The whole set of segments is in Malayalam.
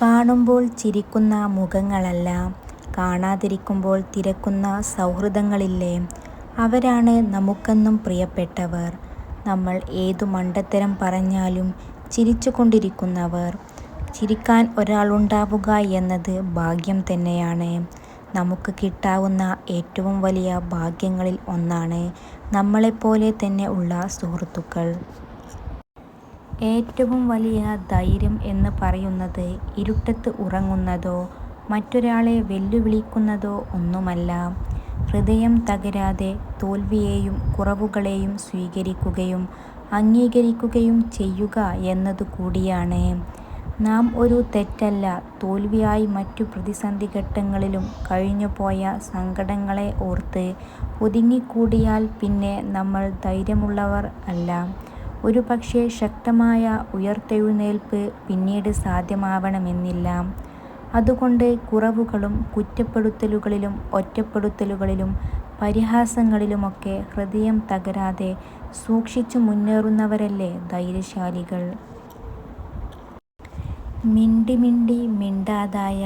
കാണുമ്പോൾ ചിരിക്കുന്ന മുഖങ്ങളല്ല, കാണാതിരിക്കുമ്പോൾ തിരക്കുന്ന സൗഹൃദങ്ങളില്ലേ, അവരാണ് നമുക്കെന്നും പ്രിയപ്പെട്ടവർ. നമ്മൾ ഏതു മണ്ടത്തരം പറഞ്ഞാലും ചിരിച്ചുകൊണ്ടിരിക്കുന്നവർ. ചിരിക്കാൻ ഒരാളുണ്ടാവുക എന്നത് ഭാഗ്യം തന്നെയാണ്. നമുക്ക് കിട്ടാവുന്ന ഏറ്റവും വലിയ ഭാഗ്യങ്ങളിൽ ഒന്നാണ് നമ്മളെപ്പോലെ തന്നെ ഉള്ള സുഹൃത്തുക്കൾ. ഏറ്റവും വലിയ ധൈര്യം എന്ന് പറയുന്നത് ഇരുട്ടത്ത് ഉറങ്ങുന്നതോ മറ്റൊരാളെ വെല്ലുവിളിക്കുന്നതോ ഒന്നുമല്ല. ഹൃദയം തകരാതെ തോൽവിയെയും കുറവുകളെയും സ്വീകരിക്കുകയും അംഗീകരിക്കുകയും ചെയ്യുക എന്നതു കൂടിയാണ്. നാം ഒരു തെറ്റല്ല, തോൽവിയായി മറ്റു പ്രതിസന്ധിഘട്ടങ്ങളിലും കഴിഞ്ഞുപോയ സങ്കടങ്ങളെ ഓർത്ത് ഒതുങ്ങിക്കൂടിയാൽ പിന്നെ നമ്മൾ ധൈര്യമുള്ളവർ അല്ല. ഒരുപക്ഷേ ശക്തമായ ഉയർത്തെഴുന്നേൽപ്പ് പിന്നീട് സാധ്യമാവണമെന്നില്ല. അതുകൊണ്ട് കുറവുകളും കുറ്റപ്പെടുത്തലുകളിലും ഒറ്റപ്പെടുത്തലുകളിലും പരിഹാസങ്ങളിലുമൊക്കെ ഹൃദയം തകരാതെ സൂക്ഷിച്ചു മുന്നേറുന്നവരല്ലേ ധൈര്യശാലികൾ. മിണ്ടി മിണ്ടി മിണ്ടാതായ,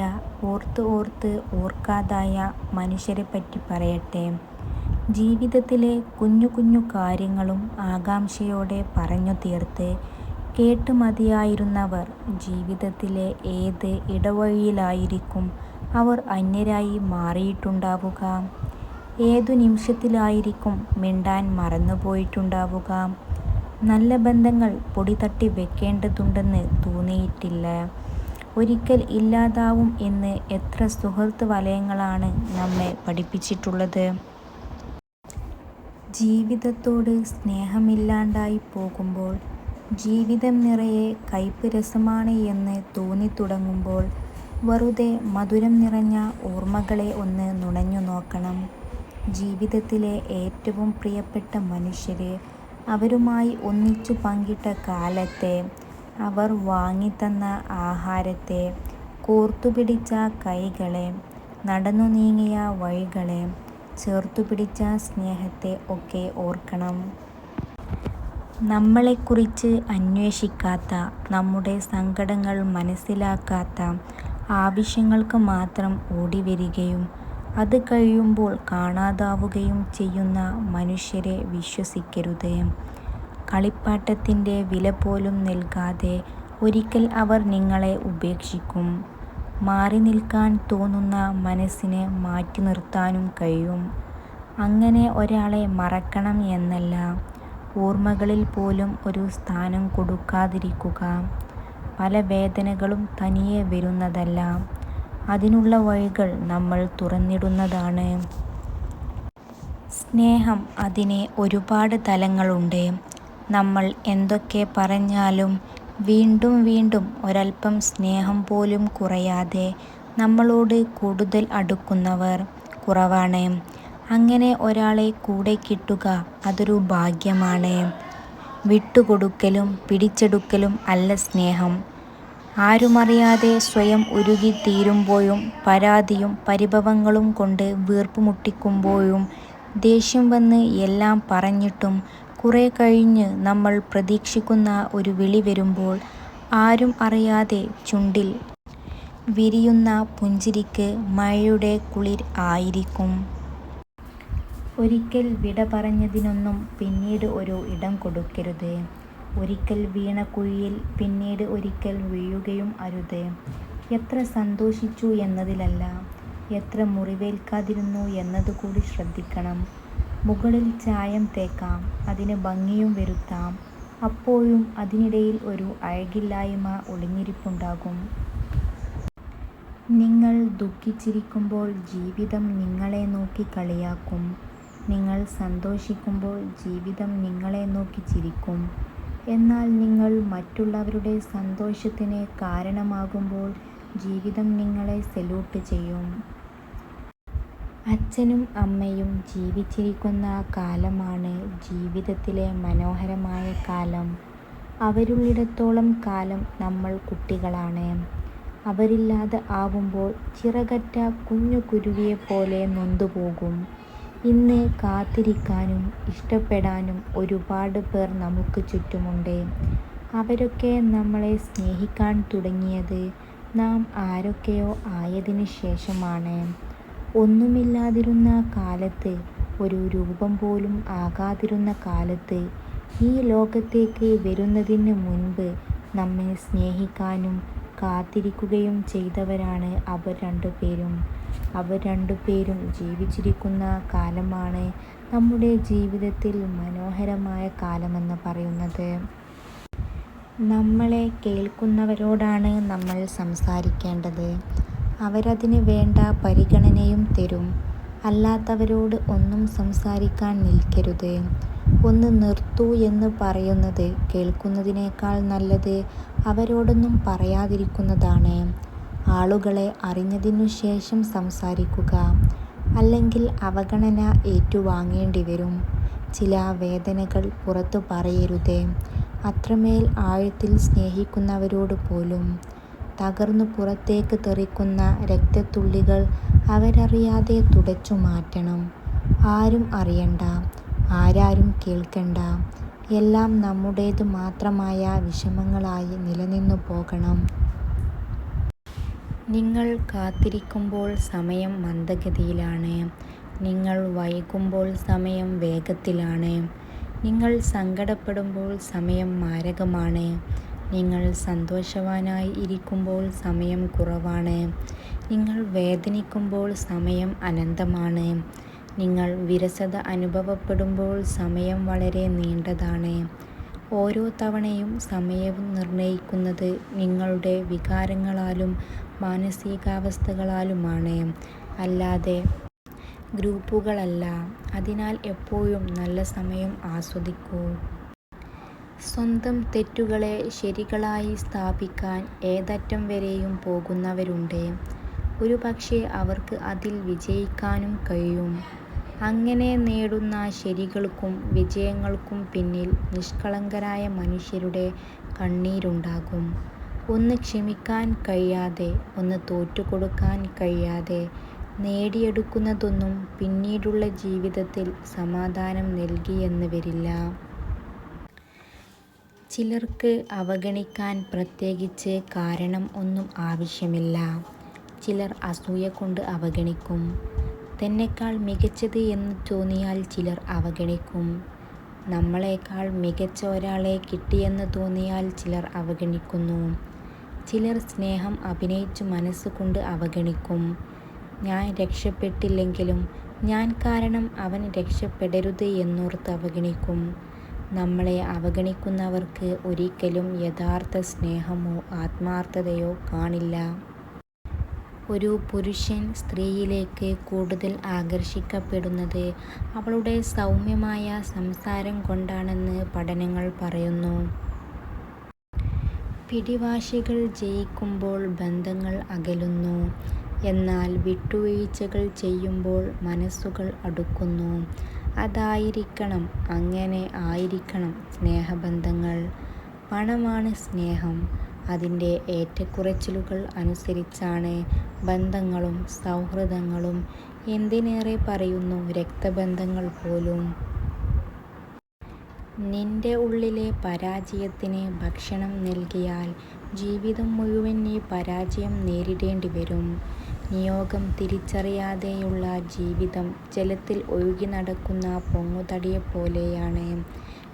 ഓർത്ത് ഓർത്ത് ഓർക്കാതായ മനുഷ്യരെപ്പറ്റി പറയട്ടെ. ജീവിതത്തിലെ കുഞ്ഞു കുഞ്ഞു കാര്യങ്ങളും ആകാംക്ഷയോടെ പറഞ്ഞു തീർത്ത് കേട്ട് മതിയായിരുന്നവർ ജീവിതത്തിലെ ഏത് ഇടവഴിയിലായിരിക്കും അവർ അന്യരായി മാറിയിട്ടുണ്ടാവുക. ഏതു നിമിഷത്തിലായിരിക്കും മിണ്ടാൻ മറന്നുപോയിട്ടുണ്ടാവുക. നല്ല ബന്ധങ്ങൾ പൊടിതട്ടി വെക്കേണ്ടതുണ്ടെന്ന് തോന്നിയിട്ടില്ല. ഒരിക്കൽ ഇല്ലാതാവും എന്ന് എത്ര സുഹൃത്ത് വലയങ്ങളാണ് നമ്മെ പഠിപ്പിച്ചിട്ടുള്ളത്. ജീവിതത്തോട് സ്നേഹമില്ലാണ്ടായി പോകുമ്പോൾ, ജീവിതം നിറയെ കയ്പ് രസമാണ് എന്ന് തോന്നിത്തുടങ്ങുമ്പോൾ വെറുതെ മധുരം നിറഞ്ഞ ഓർമ്മകളെ ഒന്ന് നുണഞ്ഞു നോക്കണം. ജീവിതത്തിലെ ഏറ്റവും പ്രിയപ്പെട്ട മനുഷ്യരെ, അവരുമായി ഒന്നിച്ചു പങ്കിട്ട കാലത്തെ, അവർ വാങ്ങിത്തന്ന ആഹാരത്തെ, കോർത്തുപിടിച്ച കൈകളെ, നടന്നു നീങ്ങിയ വഴികളെ, ചേർത്തുപിടിച്ച സ്നേഹത്തെ ഒക്കെ ഓർക്കണം. നമ്മളെക്കുറിച്ച് അന്വേഷിക്കാത്ത, നമ്മുടെ സങ്കടങ്ങൾ മനസ്സിലാക്കാത്ത, ആവശ്യങ്ങൾക്ക് മാത്രം ഓടിവരികയും അത് കഴിയുമ്പോൾ കാണാതാവുകയും ചെയ്യുന്ന മനുഷ്യരെ വിശ്വസിക്കരുത്. കളിപ്പാട്ടത്തിൻ്റെ വില പോലും നൽകാതെ ഒരിക്കൽ അവർ നിങ്ങളെ ഉപേക്ഷിക്കും. മാറി നിൽക്കാൻ തോന്നുന്ന മനസ്സിനെ മാറ്റി നിർത്താനും കഴിയും. അങ്ങനെ ഒരാളെ മറക്കണം എന്നല്ല, ഓർമ്മകളിൽ പോലും ഒരു സ്ഥാനം കൊടുക്കാതിരിക്കുക. പല വേദനകളും തനിയെ വരുന്നതല്ല, അതിനുള്ള വഴികൾ നമ്മൾ തുറന്നിടുന്നതാണ്. സ്നേഹം, അതിന് ഒരുപാട് തലങ്ങളുണ്ട്. നമ്മൾ എന്തൊക്കെ പറഞ്ഞാലും വീണ്ടും വീണ്ടും ഒരൽപ്പം സ്നേഹം പോലും കുറയാതെ നമ്മളോട് കൂടുതൽ അടുക്കുന്നവർ കുറവാണ്. അങ്ങനെ ഒരാളെ കൂടെ കിട്ടുക അതൊരു ഭാഗ്യമാണ്. വിട്ടുകൊടുക്കലും പിടിച്ചെടുക്കലും അല്ല സ്നേഹം. ആരുമറിയാതെ സ്വയം ഉരുകിത്തീരുമ്പോഴും പരാതിയും പരിഭവങ്ങളും കൊണ്ട് വീർപ്പുമുട്ടിക്കുമ്പോഴും ദേഷ്യം വന്ന് എല്ലാം പറഞ്ഞിട്ടും കുറെ കഴിഞ്ഞ് നമ്മൾ പ്രതീക്ഷിക്കുന്ന ഒരു വിളി വരുമ്പോൾ ആരും അറിയാതെ ചുണ്ടിൽ വിരിയുന്ന പുഞ്ചിരിക്ക് മഴയുടെ കുളിർ ആയിരിക്കും. ഒരിക്കൽ വിട പറഞ്ഞതിനൊന്നും പിന്നീട് ഒരു ഇടം കൊടുക്കരുത്. ഒരിക്കൽ വീണ കുഴിയിൽ പിന്നീട് ഒരിക്കൽ വീഴുകയും അരുത്. എത്ര സന്തോഷിച്ചു എന്നതിലല്ല, എത്ര മുറിവേൽക്കാതിരുന്നു എന്നതുകൂടി ശ്രദ്ധിക്കണം. മുകളിൽ ചായം തേക്കാം, അതിന് ഭംഗിയും വരുത്താം, അപ്പോഴും അതിനിടയിൽ ഒരു അഴകില്ലായ്മ ഒളിഞ്ഞിരിപ്പുണ്ടാകും. നിങ്ങൾ ദുഃഖിച്ചിരിക്കുമ്പോൾ ജീവിതം നിങ്ങളെ നോക്കി കളിയാക്കും. നിങ്ങൾ സന്തോഷിക്കുമ്പോൾ ജീവിതം നിങ്ങളെ നോക്കി ചിരിക്കും. എന്നാൽ നിങ്ങൾ മറ്റുള്ളവരുടെ സന്തോഷത്തിന് കാരണമാകുമ്പോൾ ജീവിതം നിങ്ങളെ സല്യൂട്ട് ചെയ്യും. അച്ഛനും അമ്മയും ജീവിച്ചിരിക്കുന്ന കാലമാണ് ജീവിതത്തിലെ മനോഹരമായ കാലം. അവരുള്ളിടത്തോളം കാലം നമ്മൾ കുട്ടികളാണ്. അവരില്ലാതെ ആവുമ്പോൾ ചിറകറ്റ കുഞ്ഞു കുരുവിയെപ്പോലെ നൊന്തുപോകും. ഇന്ന് കാത്തിരിക്കാനും ഇഷ്ടപ്പെടാനും ഒരുപാട് പേർ നമുക്ക് ചുറ്റുമുണ്ട്. അവരൊക്കെ നമ്മളെ സ്നേഹിക്കാൻ തുടങ്ങിയത് നാം ആരൊക്കെയോ ആയതിനു ശേഷമാണ്. ഒന്നുമില്ലാതിരുന്ന കാലത്ത്, ഒരു രൂപം പോലും ആകാതിരുന്ന കാലത്ത്, ഈ ലോകത്തേക്ക് വരുന്നതിന് മുൻപ് നമ്മെ സ്നേഹിക്കാനും കാത്തിരിക്കുകയും ചെയ്തവരാണ് അവർ രണ്ടുപേരും. അവർ രണ്ടുപേരും ജീവിച്ചിരിക്കുന്ന കാലമാണ് നമ്മുടെ ജീവിതത്തിൽ മനോഹരമായ കാലമെന്ന് പറയുന്നത്. നമ്മളെ കേൾക്കുന്നവരോടാണ് നമ്മൾ സംസാരിക്കേണ്ടത്. അവരതിന് വേണ്ട പരിഗണനയും തരും. അല്ലാത്തവരോട് ഒന്നും സംസാരിക്കാൻ നിൽക്കരുത്. ഒന്ന് നിർത്തൂ എന്ന് പറയുന്നത് കേൾക്കുന്നതിനേക്കാൾ നല്ലത് അവരോടൊന്നും പറയാതിരിക്കുന്നതാണ്. ആളുകളെ അറിഞ്ഞതിനു ശേഷം സംസാരിക്കുക, അല്ലെങ്കിൽ അവഗണന ഏറ്റുവാങ്ങേണ്ടി വരും. ചില വേദനകൾ പുറത്തു പറയരുത്. അത്രമേൽ ആഴത്തിൽ സ്നേഹിക്കുന്നവരോട് പോലും. തകർന്നു പുറത്തേക്ക് തെറിക്കുന്ന രക്തത്തുള്ളികൾ അവരറിയാതെ തുടച്ചു മാറ്റണം. ആരും അറിയണ്ട, ആരാരും കേൾക്കണ്ട. എല്ലാം നമ്മുടേതു മാത്രമായ വിഷമങ്ങളായി നിലനിന്നു പോകണം. നിങ്ങൾ കാത്തിരിക്കുമ്പോൾ സമയം മന്ദഗതിയിലാണ്. നിങ്ങൾ വൈകുമ്പോൾ സമയം വേഗത്തിലാണ്. നിങ്ങൾ സങ്കടപ്പെടുമ്പോൾ സമയം മാരകമാണ്. നിങ്ങൾ സന്തോഷവാനായി ഇരിക്കുമ്പോൾ സമയം കുറവാണ്. നിങ്ങൾ വേദനിക്കുമ്പോൾ സമയം അനന്തമാണ്. നിങ്ങൾ വിരസത അനുഭവപ്പെടുമ്പോൾ സമയം വളരെ നീണ്ടതാണ്. ഓരോ തവണയും സമയവും നിർണ്ണയിക്കുന്നത് നിങ്ങളുടെ വികാരങ്ങളാലും മാനസികാവസ്ഥകളാലുമാണ്, അല്ലാതെ ഗ്രൂപ്പുകളല്ല. അതിനാൽ എപ്പോഴും നല്ല സമയം ആസ്വദിക്കൂ. സ്വന്തം തെറ്റുകളെ ശരികളായി സ്ഥാപിക്കാൻ ഏതറ്റം വരെയും പോകുന്നവരുണ്ട്. ഒരുപക്ഷേ അവർക്ക് അതിൽ വിജയിക്കാനും കഴിയും. അങ്ങനെ നേടുന്ന ശരികൾക്കും വിജയങ്ങൾക്കും പിന്നിൽ നിഷ്കളങ്കരായ മനുഷ്യരുടെ കണ്ണീരുണ്ടാകും. ഒന്ന് ക്ഷമിക്കാൻ കഴിയാതെ, ഒന്ന് തോറ്റുകൊടുക്കാൻ കഴിയാതെ നേടിയെടുക്കുന്നതൊന്നും പിന്നീടുള്ള ജീവിതത്തിൽ സമാധാനം നൽകിയെന്ന് വരില്ല. ചിലർക്ക് അവഗണിക്കാൻ പ്രത്യേകിച്ച് കാരണം ഒന്നും ആവശ്യമില്ല. ചിലർ അസൂയ കൊണ്ട് അവഗണിക്കും. തന്നെക്കാൾ മികച്ചത് എന്ന് തോന്നിയാൽ ചിലർ അവഗണിക്കും. നമ്മളെക്കാൾ മികച്ച ഒരാളെ കിട്ടിയെന്ന് തോന്നിയാൽ ചിലർ അവഗണിക്കുന്നു. ചിലർ സ്നേഹം അഭിനയിച്ചു മനസ്സുകൊണ്ട് അവഗണിക്കും. ഞാൻ രക്ഷപ്പെട്ടില്ലെങ്കിലും ഞാൻ കാരണം അവൻ രക്ഷപ്പെടരുത് എന്നോർത്ത് അവഗണിക്കും. നമ്മളെ അവഗണിക്കുന്നവർക്ക് ഒരിക്കലും യഥാർത്ഥ സ്നേഹമോ ആത്മാർത്ഥതയോ കാണില്ല. ഒരു പുരുഷൻ സ്ത്രീയിലേക്ക് കൂടുതൽ ആകർഷിക്കപ്പെടുന്നത് അവളുടെ സൗമ്യമായ സംസാരം കൊണ്ടാണെന്ന് പഠനങ്ങൾ പറയുന്നു. പിടിവാശികൾ ജയിക്കുമ്പോൾ ബന്ധങ്ങൾ അകലുന്നു. എന്നാൽ വിട്ടുവീഴ്ചകൾ ചെയ്യുമ്പോൾ മനസ്സുകൾ അടുക്കുന്നു. അതായിരിക്കണം, അങ്ങനെ ആയിരിക്കണം സ്നേഹബന്ധങ്ങൾ. പണമാണ് സ്നേഹം. അതിൻ്റെ ഏറ്റക്കുറച്ചിലുകൾ അനുസരിച്ചാണ് ബന്ധങ്ങളും സൗഹൃദങ്ങളും, എന്തിനേറെ പറയുന്നു രക്തബന്ധങ്ങൾ പോലും. നിന്റെ ഉള്ളിലെ പരാജയത്തിന് ഭക്ഷണം നൽകിയാൽ ജീവിതം മുഴുവൻ നീ പരാജയം നേരിടേണ്ടി വരും. നിയോഗം തിരിച്ചറിയാതെയുള്ള ജീവിതം ജലത്തിൽ ഒഴുകി നടക്കുന്ന പൊങ്ങുതടിയെപ്പോലെയാണ്.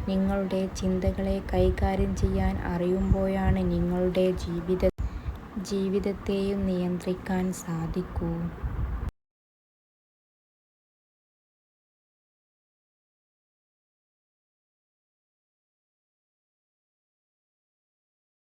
നിങ്ങളുടെ ചിന്തകളെ കൈകാര്യം ചെയ്യാൻ അറിയുമ്പോഴാണ് നിങ്ങളുടെ ജീവിതത്തെയും നിയന്ത്രിക്കാൻ സാധിക്കൂ.